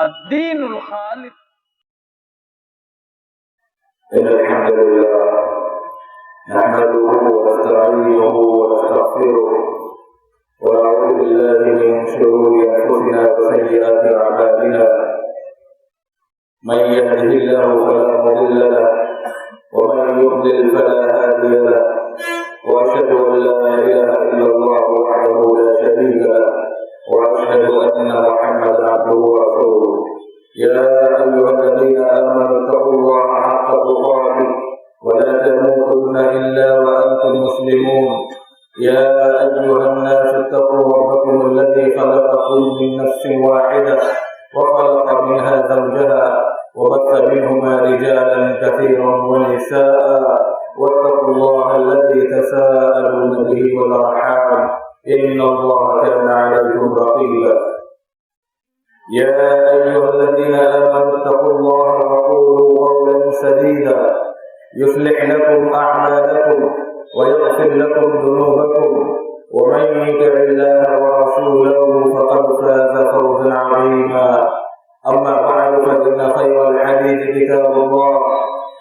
الدین الخالص. إن الحمد لله نحمده ونستعينه ونستغفره ونعوذ بالله من شرور أنفسنا وسيئات أعمالنا. من يهده الله فلا مضل له ومن يضلل فلا هادي له، وأشهد أن لا إله إلا الله وحده لا شريك له، وأشهد أن محمدا عبده ورسوله. يا أيها الذين آمنوا اتقوا الله حق تقاته ولا تموتن إلا وأنتم مسلمون. يا أيها الناس اتقوا ربكم الذي خلقكم من نفس واحدة وخلق منها زوجها وبث منهما رجالا كثيرا ونساء، واتقوا الله الذي تساءلون به والأرحام إن الله كان عليكم رقيبا. يا أيها الذين آمنوا اتقوا الله وقولوا قولا سديدا يصلح لكم أعمالكم ويغفر لكم ذنوبكم، ومن يطع الله ورسوله فقد فاز فوزا عظيما. أما بعد، فإن خير الحديث كتاب الله،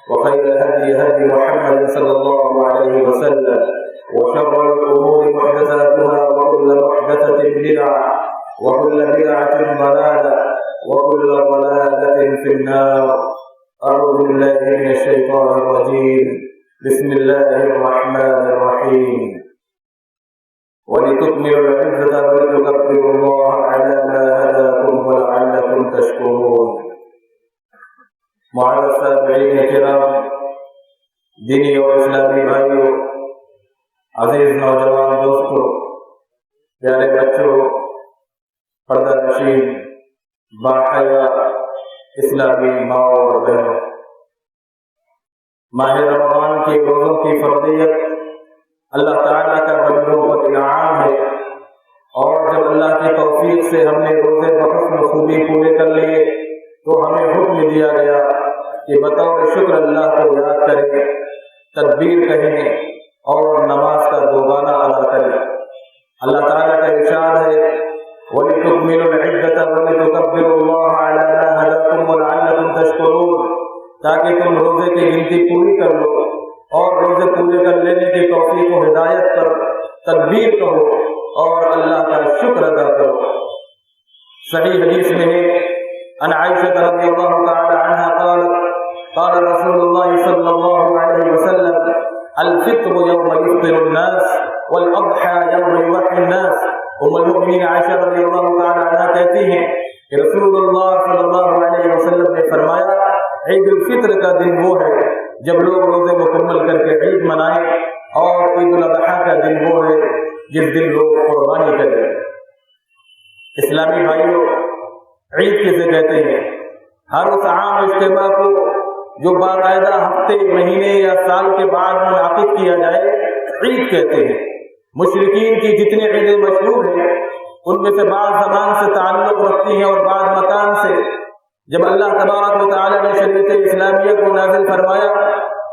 وخير الهدي هدي محمد صلى الله عليه وسلم، وشر الأمور محدثاتها، وكل محدثة بدعة، وكل بدعة ضلالة، وكل ضلالة في النار. أعوذ بالله من الشيطان الرجيم. بسم الله الرحمن الرحيم. ولتكملوا العزة ولتكبروا الله على ما هداكم ولعلكم تشكرون. معزز سامعین کرام، دینی اور اسلامی بھائیوں، عزیز نوجوان دوستوں، پیارے بچوں، پردہ نشین باحیا اسلامی ماں اور بہنوں، ماہ رمضان کے روزوں کی فرضیت اللہ تعالیٰ کا بندوں پر انعام ہے، اور جب اللہ کی توفیق سے ہم نے روزے بحسن خوبی پورے کر لیے تو ہمیں حکم دیا گیا کہ بطور شکر اللہ کو یاد کریں، تکبیر کہیں اور نماز کا دوبارہ ادا کریں۔ اللہ تعالیٰ کا ارشاد ہے وَلِتُكْمِلُوا الْعِدَّةَ وَلِتُكَبِّرُوا اللَّهَ عَلَى مَا هَدَاكُمْ وَلَعَلَّكُمْ تَشْكُرُونَ، تاکہ تم روزے کی گنتی پوری کر لو اور روزے پورے کر لینے کی توفیق و ہدایت پر تکبیر کرو اور اللہ کا شکر ادا کرو۔ صحیح حدیث میں ہے عن عائشہ رضی اللہ تعالی عنہا قالت قال رسول اللہ صلی اللہ علیہ وسلم الفطر یوم یفطر الناس والاضحى یوم یضحی الناس۔ ام المؤمنین عائشہ رضی اللہ تعالی عنہا کہتی ہیں کہ رسول اللہ صلی اللہ علیہ وسلم نے فرمایا عید الفطر کا دن وہ ہے جب لوگ روزے مکمل کر کے عید منائیں، اور عید الاضحیٰ کا دن وہ ہے جس دن لوگ قربانی کریں۔ اسلامی بھائیوں، عید کسے کہتے ہیں؟ ہر اس عام اجتماع کو جو باقاعدہ ہفتے، مہینے یا سال کے بعد منعقد کیا جائے، عید کہتے ہیں۔ مشرکین کی جتنی عیدیں مشہور ہیں ان میں سے بعض زمان سے تعلق رکھتی ہیں اور بعض مکان سے۔ جب اللہ تبارک و تعالی نے شریعت اسلامیہ کو نازل فرمایا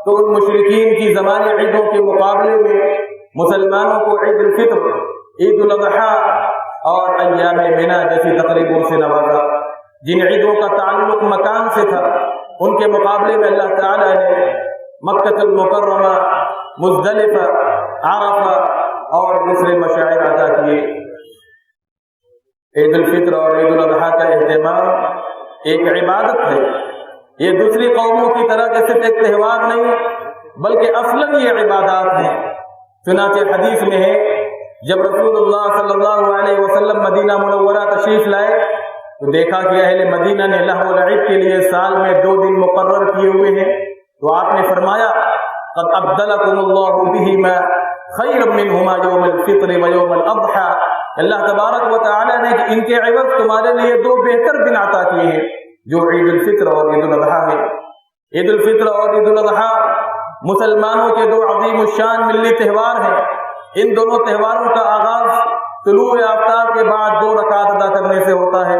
تو ان مشرکین کی زمانی عیدوں کے مقابلے میں مسلمانوں کو عید الفطر، عید الاضحیٰ اور ایام منا جیسی تقریبوں سے نوازا۔ جن عیدوں کا تعلق مکان سے تھا ان کے مقابلے میں اللہ تعالی نے مکہ المکرمہ، مزدلفہ، عرفہ اور دوسرے مشاعر عطا کیے۔ عید الفطر اور عید الاضحیٰ کا اہتمام ایک عبادت ہے۔ یہ دوسری قوموں کی طرح کے صرف ایک تہوار نہیں بلکہ اصلاً یہ عبادات ہیں۔ چنانچہ حدیث میں ہے جب رسول اللہ صلی اللہ علیہ وسلم مدینہ منورہ تشریف لائے تو دیکھا کہ اہل مدینہ نے لہو و لعب کے لیے سال میں 2 دن مقرر کیے ہوئے ہیں، تو آپ نے فرمایا قد ابدلکم اللہ بہما خیر منہما یوم الفطر و یوم الاضحیٰ۔ اللہ تبارک و تعالی نے ان کے عوض تمہارے لیے 2 بہتر دن عطا کیے ہیں جو عید الفطر اور عید الاضحیٰ ہے۔ عید الفطر اور عید الاضحیٰ مسلمانوں کے 2 عظیم الشان ملی تہوار ہیں۔ ان دونوں تہواروں کا آغاز طلوع آفتاب کے بعد 2 رکعت ادا کرنے سے ہوتا ہے۔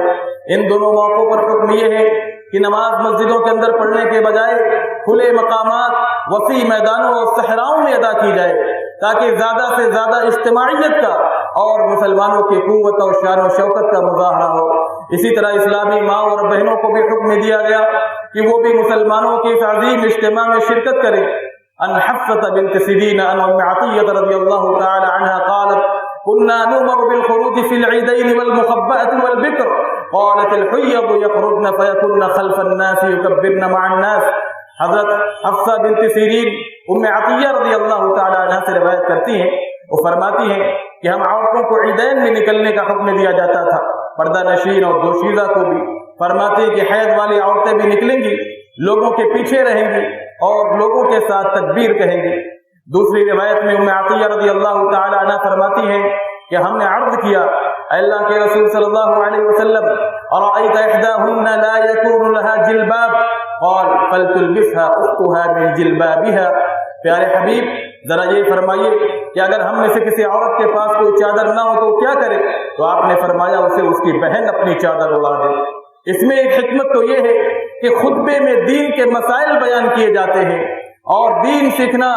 ان دونوں موقعوں پر حکم یہ ہے کہ نماز مسجدوں کے اندر پڑھنے کے بجائے کھلے مقامات، وسیع میدانوں اور صحراؤں میں ادا کی جائے تاکہ زیادہ سے زیادہ اجتماعیت کا اور مسلمانوں کی قوت اور شان و شوکت کا مظاہرہ ہو۔ اسی طرح اسلامی ماں اور بہنوں کو بھی حکم دیا گیا کہ وہ بھی مسلمانوں کے اس عظیم اجتماع میں شرکت کریں۔ ان حفصة بنت سیرین عن ام عطیہ رضی اللہ تعالی عنہا قالت كنا نؤمر بالخروج في العيدين والمخبأة والبكر قالت الحيض يخرجن فيكن خلف الناس يكبرن مع الناس۔ حضرت حفصہ بنت سیرین ام عطیہ رضی اللہ تعالی عنہ سے روایت کرتی ہیں، وہ فرماتی ہیں کہ ہم عورتوں کو عیدین میں نکلنے کا حکم دیا جاتا تھا، پردہ نشین اور دوشیزہ کو بھی۔ فرماتی ہیں کہ حیض والی عورتیں بھی نکلیں گی، لوگوں کے پیچھے رہیں گی اور لوگوں کے ساتھ تکبیر کہیں گی۔ دوسری روایت میں ام عطیہ رضی اللہ تعالی عنہ فرماتی ہیں کہ ہم نے عرض کیا، اے اللہ کے رسول صلی اللہ علیہ وسلم، ارأیت احداہن لا یکون لها جلباب قال فلتلبسها اختها من جلبابها۔ پیارے حبیب ذرا یہ فرمائیے کہ اگر ہم میں سے کسی عورت کے پاس کوئی چادر نہ ہو تو کیا کرے؟ تو آپ نے فرمایا اسے اس کی بہن اپنی چادر اڑا دے۔ اس میں ایک حکمت تو یہ ہے کہ خطبے میں دین کے مسائل بیان کیے جاتے ہیں، اور دین سیکھنا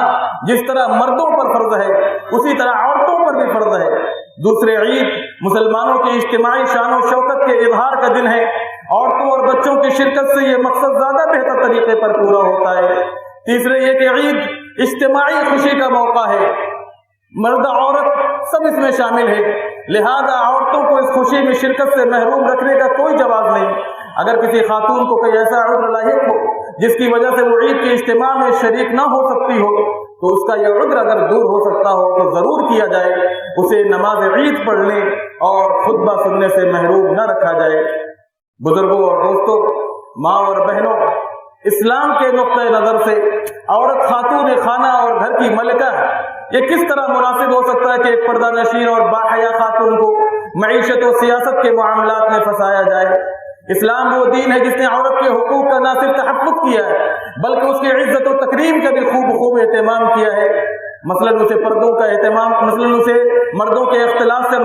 جس طرح مردوں پر فرض ہے اسی طرح عورتوں پر بھی فرض ہے۔ دوسرے عید مسلمانوں کی اجتماعی شان و شوکت کے اظہار کا دن ہے، عورتوں اور بچوں کی شرکت سے یہ مقصد زیادہ بہتر طریقے پر پورا ہوتا ہے۔ تیسرے یہ کہ عید اجتماعی خوشی کا موقع ہے، مرد عورت سب اس میں شامل ہے، لہذا عورتوں کو اس خوشی میں شرکت سے محروم رکھنے کا کوئی جواز نہیں۔ اگر کسی خاتون کو کوئی ایسا عذر لاحق ہو جس کی وجہ سے وہ عید کے اجتماع میں شریک نہ ہو سکتی ہو تو اس کا یہ عذر اگر دور ہو سکتا ہو تو ضرور کیا جائے، اسے نماز عید پڑھنے اور خطبہ سننے سے محروم نہ رکھا جائے۔ بزرگوں اور دوستوں، ماں اور بہنوں، اسلام کے نقطۂ نظر سے عورت خاتون خانہ اور گھر کی ملکہ ہے۔ یہ کس طرح مناسب ہو سکتا ہے کہ ایک پردہ نشین اور باحیا خاتون کو معیشت و سیاست کے معاملات میں پھنسایا جائے؟ اسلام وہ دین ہے جس نے عورت کے حقوق کا نہ صرف تحفظ کیا ہے بلکہ اس کی عزت و تکریم کا بھی خوب اہتمام کیا ہے۔ مثلاً اسے پردوں کا اہتمام، مثلاً اسے مردوں کے اختلاط سے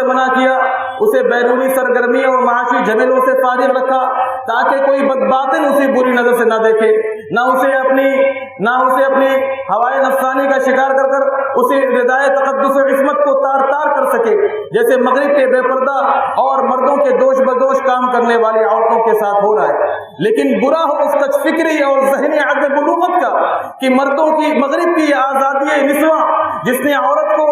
منع کیا، اسے بیرونی سرگرمی اور معاشی جھمیلوں سے فارغ رکھا تاکہ کوئی بدباطن اسے بری نظر سے نہ دیکھے، نہ اسے اپنی ہوائے نفسانی کا شکار کر اسے ردائے تقدس و عصمت کو تار کر سکے، جیسے مغرب کے بے پردہ اور مردوں کے دوش بدوش کام کرنے والی عورتوں کے ساتھ ہو رہا ہے۔ لیکن برا ہو اس کچھ فکری اور ذہنی عدم بلوغت کا کہ مردوں کی مغرب کی آزادی نسواں جس نے عورت کو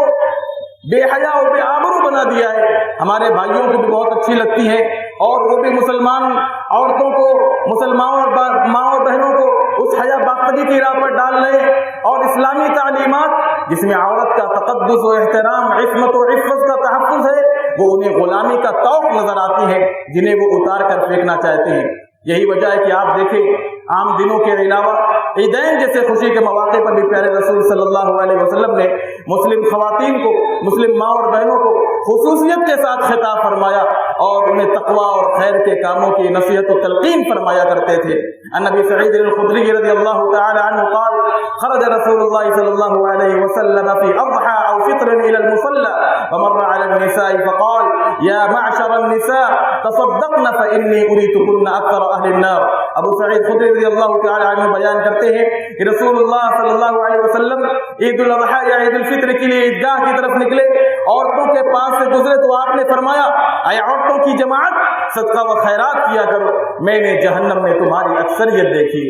بے حیا اور بے آبرو بنا دیا ہے، ہمارے بھائیوں کو بھی بہت اچھی لگتی ہے اور وہ بھی مسلمان عورتوں کو، مسلمان ماں اور بہنوں کو اس حیا باختگی کی راہ پر ڈال رہے ہیں، اور اسلامی تعلیمات جس میں عورت کا تقدس و احترام، عصمت و عفت کا تحفظ ہے، وہ انہیں غلامی کا طوق نظر آتی ہے جنہیں وہ اتار کر پھینکنا چاہتے ہیں۔ یہی وجہ ہے کہ آپ دیکھیں عام دنوں کے علاوہ عیدین جیسے خوشی کے مواقع پر بھی پیارے رسول صلی اللہ علیہ وسلم نے مسلم خواتین کو، مسلم ماں اور بہنوں کو خصوصیت کے ساتھ خطاب فرمایا اور انہیں تقویٰ اور خیر کے کاموں کی نصیحت و تلقین فرمایا کرتے تھے۔ النبی سعید الخدری رضی اللہ تعالی عنہ قال خرج رسول اللہ صلی اللہ علیہ وسلم فی اضحى او فطر الى المصلى فمر على النساء فقال يا معشر النساء تصدقن فاني اريتكن اكثر اهل النار۔ ابو سعید خدری رضی اللہ تعالی عنہ بیان کرتے ہیں کہ رسول اللہ صلی اللہ علیہ وسلم عید الاضحیٰ یا عید الفطر کے لیے عیدگاہ کی طرف نکلے، عورتوں کے پاس سے گزرے تو آپ نے فرمایا اے عورتوں کی جماعت، صدقہ و خیرات کیا کرو، میں نے جہنم میں تمہاری اکثریت دیکھی۔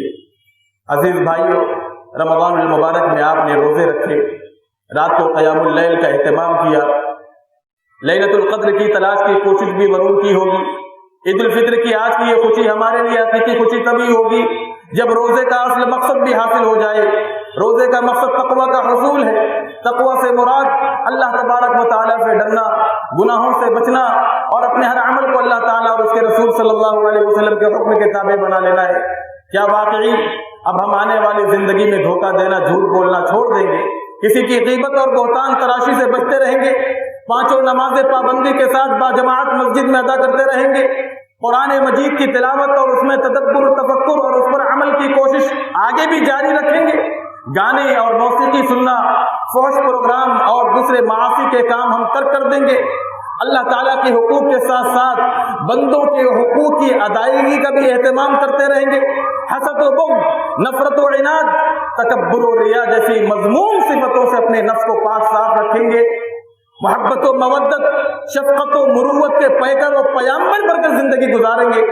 عزیز بھائیو، رمضان المبارک میں آپ نے روزے رکھے، رات کو قیام اللیل کا اہتمام کیا، لیلۃ القدر کی تلاش کی کوشش بھی ضرور کی ہوگی۔ عید الفطر کی آج کی یہ خوشی ہمارے لیے حقیقی خوشی تبھی ہوگی جب روزے کا اصل مقصد بھی حاصل ہو جائے۔ روزے کا مقصد تقویٰ کا حصول ہے۔ تقویٰ سے مراد اللہ تبارک و تعالیٰ سے ڈرنا، گناہوں سے بچنا اور اپنے ہر عمل کو اللہ تعالیٰ اور اس کے رسول صلی اللہ علیہ وسلم کے حکم کے تابع بنا لینا ہے۔ کیا واقعی اب ہم آنے والی زندگی میں دھوکہ دینا، جھوٹ بولنا چھوڑ دیں گے؟ کسی کی غیبت اور بہتان تراشی سے بچتے رہیں گے؟ پانچوں نمازیں پابندی کے ساتھ باجماعت مسجد میں ادا کرتے رہیں گے؟ قرآن مجید کی تلاوت اور اس میں تدبر و تفکر اور اس پر عمل کی کوشش آگے بھی جاری رکھیں گے؟ گانے اور موسیقی سننا، فحش پروگرام اور دوسرے معاصی کے کام ہم ترک کر دیں گے؟ اللہ تعالیٰ کے حقوق کے ساتھ ساتھ بندوں کے حقوق کی ادائیگی کا بھی اہتمام کرتے رہیں گے؟ حسد و بغض، نفرت و عناد، تکبر و ریا جیسی مذموم صفتوں سے اپنے نفس کو پاک صاف رکھیں گے، محبت و مودت، شفقت و مروت کے پیکر و پیامبر بن کر زندگی گزاریں گے،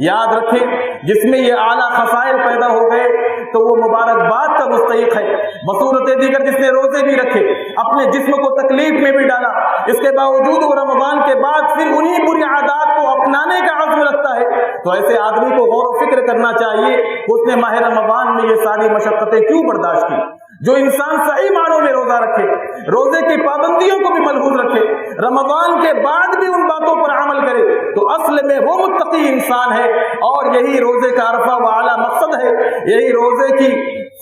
یاد رکھیں جس میں یہ اعلیٰ خصائل پیدا ہو گئے تو وہ مبارکباد کا مستحق ہے۔ بصورت دیگر جس نے روزے بھی رکھے، اپنے جسم کو تکلیف میں بھی ڈالا، اس کے باوجود وہ رمضان کے بعد پھر انہی بری عادات کو اپنانے کا عزم رکھتا ہے، تو ایسے آدمی کو غور و فکر کرنا چاہیے اس نے ماہ رمضان میں یہ ساری مشقتیں کیوں برداشت کی۔ جو انسان صحیح معنوں میں روزہ رکھے، روزے کی پابندیوں کو بھی ملحوظ رکھے، رمضان کے بعد بھی ان باتوں پر عمل کرے تو اصل میں وہ متقی انسان ہے، اور یہی روزے کا عرفہ و اعلیٰ مقصد ہے، یہی روزے کی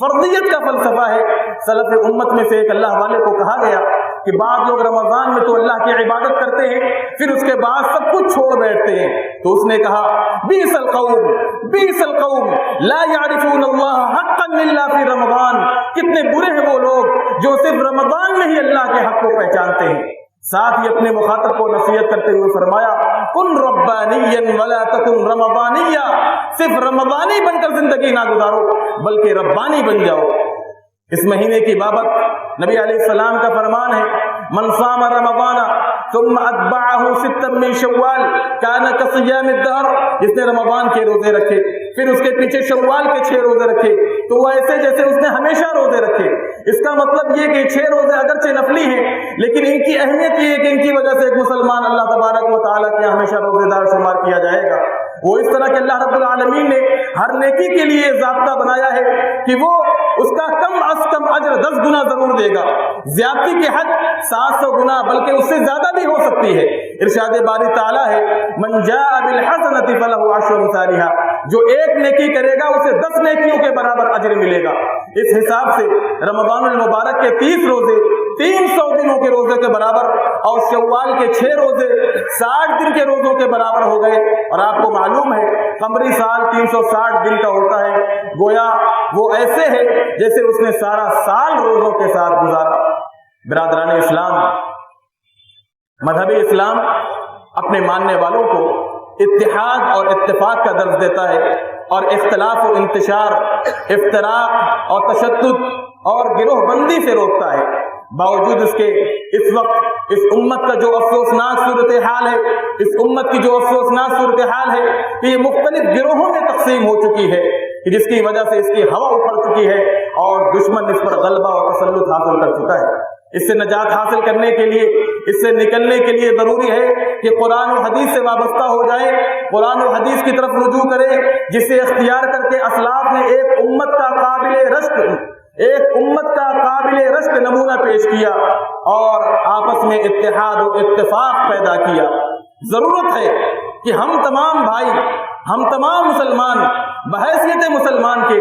فرضیت کا فلسفہ ہے۔ سلف امت میں سے ایک اللہ والے کو کہا گیا کہ بعض لوگ رمضان میں تو اللہ کی عبادت کرتے ہیں، پھر اس کے بعد سب کچھ چھوڑ بیٹھتے ہیں، تو اس نے کہا بیس القوم لا يعرفون اللہ حقا الا فی رمضان، کتنے برے ہیں وہ لوگ جو صرف رمضان میں ہی اللہ کے حق کو پہچانتے ہیں۔ ساتھ ہی اپنے مخاطب کو نصیحت کرتے ہوئے فرمایا کن ربانیا ولا تکن رمضانیا، صرف رمضانی بن کر زندگی نہ گزارو بلکہ ربانی بن جاؤ۔ اس مہینے کی بابت نبی علیہ السلام کا فرمان ہے من صام رمضان ثم اتبعه ستا من شوال كان كصيام الدهر، جس نے رمضان کے روزے رکھے پھر اس کے پیچھے شوال کے 6 روزے رکھے تو وہ ایسے جیسے اس نے ہمیشہ روزے رکھے۔ اس کا مطلب یہ کہ 6 روزے اگرچہ نفلی ہیں لیکن ان کی اہمیت یہ ہے کہ ان کی وجہ سے ایک مسلمان اللہ تبارک و تعالیٰ کے ہمیشہ روزے دار شمار کیا جائے گا۔ وہ اس طرح کہ اللہ رب العالمین نے ہر نیکی کے لیے ضابطہ بنایا ہے کہ وہ اس کا کم از کم اجر 10 گنا ضرور دے گا، زیادتی کے حد 700 گنا بلکہ اس سے زیادہ بھی ہو سکتی ہے۔ ارشاد باری تعالیٰ ہے من جاء بالحسنۃ فلہ عشر امثالها، جو ایک نیکی کرے گا اسے 10 نیکیوں کے برابر اجر ملے گا۔ اس حساب سے رمضان المبارک کے 30 روزے 300 دنوں کے روزے کے برابر اور شوال کے 6 روزے 60 دن کے روزوں کے برابر ہو گئے۔ اور آپ کو معلوم ہے قمری سال 360 دن کا ہوتا ہے، گویا وہ ایسے ہے جیسے اس نے سارا سال روزوں کے ساتھ گزارا۔ برادران اسلام، مذہب اسلام اپنے ماننے والوں کو اتحاد اور اتفاق کا درس دیتا ہے اور اختلاف و انتشار، افتراق اور تشدد اور گروہ بندی سے روکتا ہے۔ باوجود اس کے اس وقت اس امت کا جو افسوسناک صورتحال ہے، اس امت کی جو افسوسناک صورتحال ہے کہ یہ مختلف گروہوں میں تقسیم ہو چکی ہے، کہ جس کی وجہ سے اس کی ہوا اکھڑ چکی ہے اور دشمن اس پر غلبہ اور تسلط حاصل کر چکا ہے۔ اس سے نجات حاصل کرنے کے لیے، اس سے نکلنے کے لیے ضروری ہے کہ قرآن و حدیث سے وابستہ ہو جائیں، قرآن و حدیث کی طرف رجوع کریں، جسے اختیار کر کے اسلاف نے ایک امت کا قابل رشک نمونہ پیش کیا اور آپس میں اتحاد و اتفاق پیدا کیا۔ ضرورت ہے کہ ہم تمام بھائی، ہم تمام مسلمان بحیثیت مسلمان کے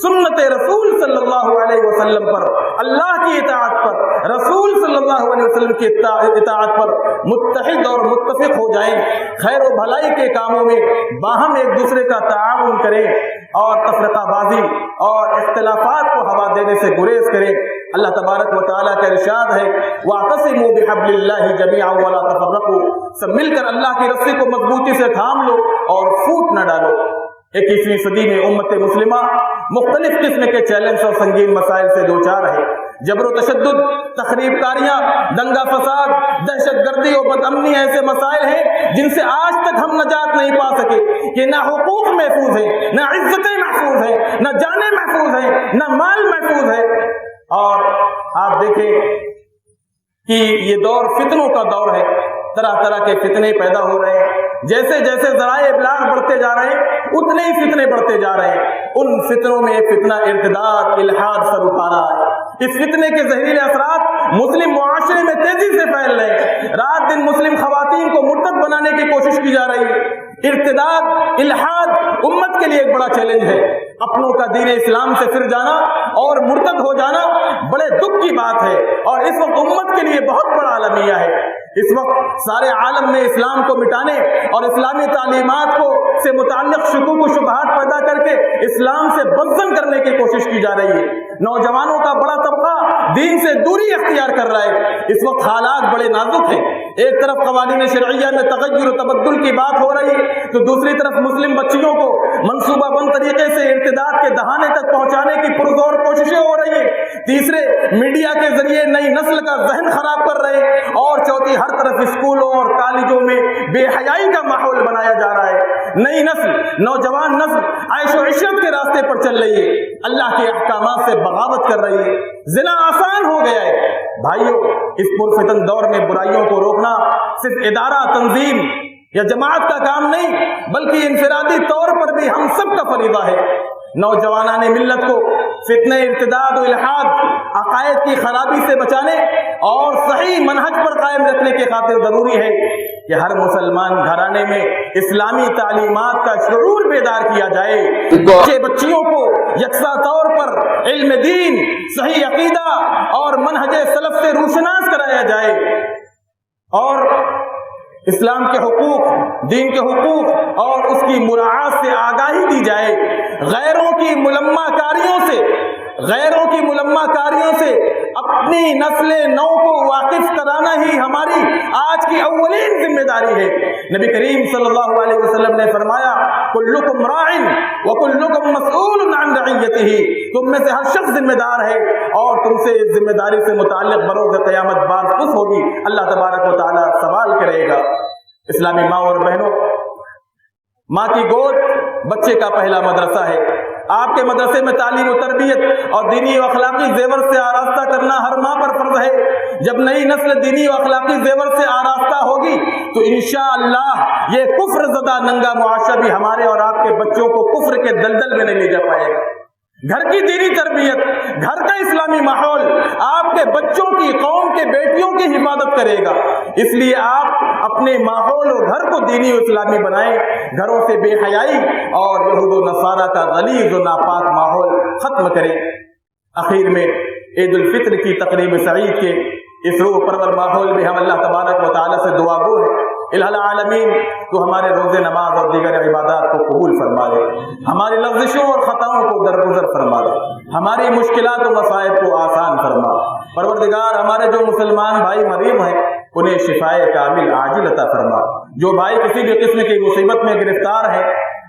سنت رسول صلی اللہ علیہ وسلم پر، اللہ کی اطاعت پر، رسول صلی اللہ علیہ وسلم کی اطاعت پر متحد اور متفق ہو جائیں، خیر و بھلائی کے کاموں میں باہم ایک دوسرے کا تعاون کریں اور تفرقہ بازی اور اختلافات کو ہوا دینے سے گریز کریں۔ اللہ تبارک و تعالیٰ کا ارشاد ہے وَاعْتَصِمُوا بِحَبْلِ اللَّهِ جَمِيعًا وَلَا تَفَرَّقُوا، سب مل کر اللہ کی رسی کو مضبوطی سے تھام لو اور پھوٹ نہ ڈالو۔ 21ویں صدی میں امت مسلمہ مختلف قسم کے چیلنج اور سنگین مسائل سے دوچار ہے۔ جبر و تشدد، تخریب کاریاں، دنگا فساد، دہشت گردی اور بد امنی ایسے مسائل ہیں جن سے آج تک ہم نجات نہیں پا سکے، کہ نہ حقوق محفوظ ہیں، نہ عزتیں محفوظ ہیں، نہ جانیں محفوظ ہیں، نہ مال محفوظ ہے۔ اور آپ دیکھیں کہ یہ دور فتنوں کا دور ہے، طرح طرح کے فتنے پیدا ہو رہے ہیں، جیسے جیسے ذرائع ابلاغ بڑھتے جا رہے ہیں اتنے ہی فتنے بڑھتے جا رہے ہیں۔ ان فتنوں میں فتنہ ارتداد، الحاد سر اٹھا رہا ہے۔ اس فتنے کے زہریلے اثرات مسلم معاشرے میں تیزی سے پھیل رہے ہیں، رات دن مسلم خواتین کو مرتد بنانے کی کوشش کی جا رہی ہے۔ ارتداد، الحاد امت کے لیے ایک بڑا چیلنج ہے۔ اپنوں کا دین اسلام سے پھر جانا اور مرتد ہو جانا بڑے دکھ کی بات ہے، اور اس وقت امت کے لیے بہت بڑا المیہ ہے۔ اس وقت سارے عالم میں اسلام کو مٹانے اور اسلامی تعلیمات کو سے متعلق شکوک و شبہات پیدا کر کے اسلام سے بدزن کرنے کی کوشش کی جا رہی ہے۔ نوجوانوں کا بڑا طبقہ دین سے دوری اختیار کر رہا ہے۔ اس وقت حالات بڑے نازک ہیں، ایک طرف قوانین شرعیہ میں تغیر و تبدل کی بات ہو رہی ہے، تو دوسری طرف مسلم بچیوں کو منصوبہ بند طریقے سے ارتداد کے دہانے تک پہنچانے کی پرزور کوششیں ہو رہی ہیں۔ تیسرے، میڈیا کے ذریعے نئی نسل کا ذہن خراب کر رہے ہیں، اور چوتھی، ہر طرف اسکولوں اور کالجوں میں بے حیائی کا ماحول بنایا جا رہا ہے۔ نئی نسل، نوجوان نسل عیش و عشرت کے راستے پر چل رہی ہے، اللہ کے احکامات سے بغاوت کر رہی ہے، زنا آسان ہو گیا ہے۔ بھائیوں، اس پرفتن دور میں برائیوں کو روکنا صرف ادارہ، تنظیم یا جماعت کا کام نہیں، بلکہ انفرادی طور پر بھی ہم سب کا فریضہ ہے۔ نوجوانان ملت کو فتنہ ارتداد و الحاد، عقائد کی خرابی سے بچانے اور صحیح منہج پر قائم رکھنے کے خاطر ضروری ہے کہ ہر مسلمان گھرانے میں اسلامی تعلیمات کا شعور بیدار کیا جائے، بچیوں کو یکساں طور پر علم دین، صحیح عقیدہ اور منہج سلف سے روشناس کرایا جائے، اور اسلام کے حقوق، دین کے حقوق اور اس کی مراعات سے آگاہی دی جائے۔ غیروں کی ملمہ کاریوں سے اپنی نسل نو کو واقف کرانا ہی ہماری آج کی اولین ذمہ داری ہے۔ نبی کریم صلی اللہ علیہ وسلم نے فرمایا، کلکم راع وکلکم مسئول عن رعیتہ، تم میں سے ہر شخص ذمہ دار ہے اور تم سے اس ذمہ داری سے متعلق بروز قیامت باز پرس ہوگی، اللہ تبارک و تعالی سوال کرے گا۔ اسلامی ماں اور بہنوں، ماں کی گود بچے کا پہلا مدرسہ ہے۔ آپ کے مدرسے میں تعلیم و تربیت اور دینی و اخلاقی زیور سے آراستہ کرنا ہر ماں پر فرض ہے۔ جب نئی نسل دینی و اخلاقی زیور سے آراستہ ہوگی تو انشاءاللہ یہ کفر زدہ ننگا معاشرہ بھی ہمارے اور آپ کے بچوں کو کفر کے دلدل میں نہیں لے جا پائے گا۔ گھر کی دینی تربیت، گھر کا اسلامی ماحول آپ کے بچوں کی، قوم کے بیٹیوں کی حفاظت کرے گا۔ اس لیے آپ اپنے ماحول اور گھر کو دینی و اسلامی بنائیں، گھروں سے بے حیائی اور یہود و نصارہ کا غلیظ و ناپاک ماحول ختم کریں۔ اخیر میں عید الفطر کی تقریب سعید کے اس روح پرور ماحول میں ہم اللہ تبارک و تعالی سے دعا گو ہیں، الہ العالمین تو ہمارے روزے نماز اور دیگر عبادات کو قبول فرما دے، ہماری لغزشوں اور خطاؤں کو درگزر فرما دے، ہماری مشکلات و مصائب کو آسان فرما۔ پروردگار، ہمارے جو مسلمان بھائی مریض ہیں انہیں شفائے کامل عاجل عطا فرما، جو بھائی کسی بھی قسم کی مصیبت میں گرفتار ہیں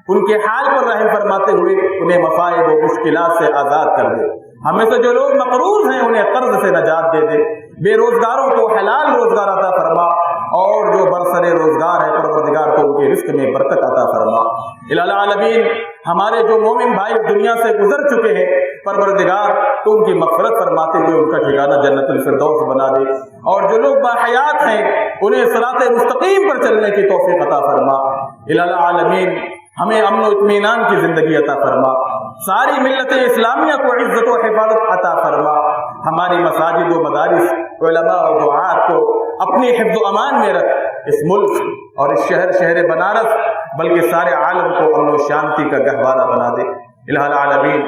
ان کے حال پر رحم فرماتے ہوئے انہیں مصائب و مشکلات سے آزاد کر دے۔ ہمیں سے جو لوگ مقروض ہیں انہیں قرض سے نجات دے دے، بے روزگاروں کو حلال روزگار عطا فرما، اور جو برسر روزگار ہے پروردگار کو ان کے رزق میں برکت عطا فرما۔ الہ العالمین، ہمارے جو مومن بھائی دنیا سے گزر چکے ہیں پروردگار تو ان کی مغفرت فرماتے ہوئے ان کا ٹھکانہ جنت الفردوس بنا دے، اور جو لوگ باحیات ہیں انہیں صراط مستقیم پر چلنے کی توفیق عطا فرما۔ الہ العالمین، ہمیں امن و اطمینان کی زندگی عطا فرما، ساری ملت اسلامیہ کو عزت و حفاظت عطا فرما، ہماری مساجد و مدارس، علماء و دعات کو اپنی حفظ و امان میں رکھ، اس ملک اور اس شہر بنارس بلکہ سارے عالم کو امن و شانتی کا گہوارہ بنا دے۔ الہ العالمین،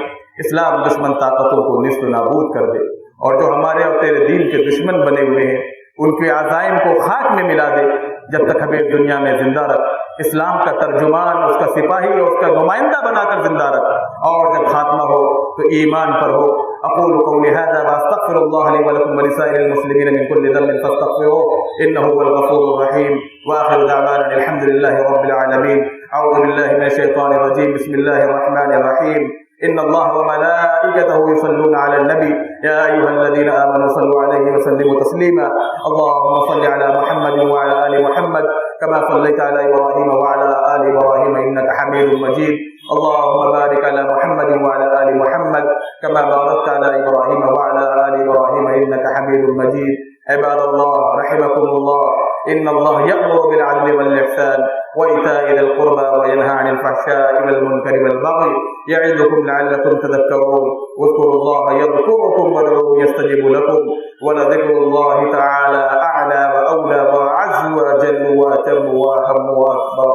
اسلام دشمن طاقتوں کو نیست و نابود کر دے، اور جو ہمارے اور تیرے دین کے دشمن بنے ہوئے ہیں ان کے عزائم کو خاک میں ملا دے۔ جب تک ہمیں دنیا میں زندہ رکھ، اسلام کا ترجمان، اس کا سپاہی اور اس کا نمائندہ بنا کر زندہ رکھ، اور جب خاتمہ ہو تو ایمان پر ہو۔ اقول قولی ھذا واستغفر اللہ لی ولکم ولسائر المسلمین من کل ذنب فاستغفروہ انہ هو الغفور الرحیم۔ وآخر دعوانا الحمد للہ رب العالمین۔ اعوذ باللہ من الشیطان الرجیم، بسم اللہ الرحمن الرحیم۔ ان اللہ وملائکتہ یصلون علی النبی یا ایھا الذین آمنوا صلوا علیہ وسلموا تسلیما۔ اللهم صل علی محمد وعلى آل محمد كما صليت على إبراهيم وعلى آل إبراهيم إنك حميد مجيد۔ اللهم بارك على محمد وعلى آل محمد كما باركت على إبراهيم وعلى آل إبراهيم إنك حميد مجيد۔ عباد الله رحمكم الله، إن الله يأمر بالعدل والإحسان وإيتاء ذي القربى وينهى عن الفحشاء والمنكر والبغي يعظكم لعلكم تذكرون۔ واذكروا الله يذكركم وادعوه يستجب لكم، ولذكر الله تعالى أعلى وأولى وأعز وأجل وأتم وأهم وأكبر۔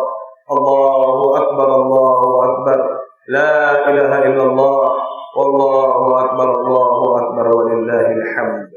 الله أكبر، الله أكبر، لا إله إلا الله، والله أكبر، الله أكبر، ولله الحمد۔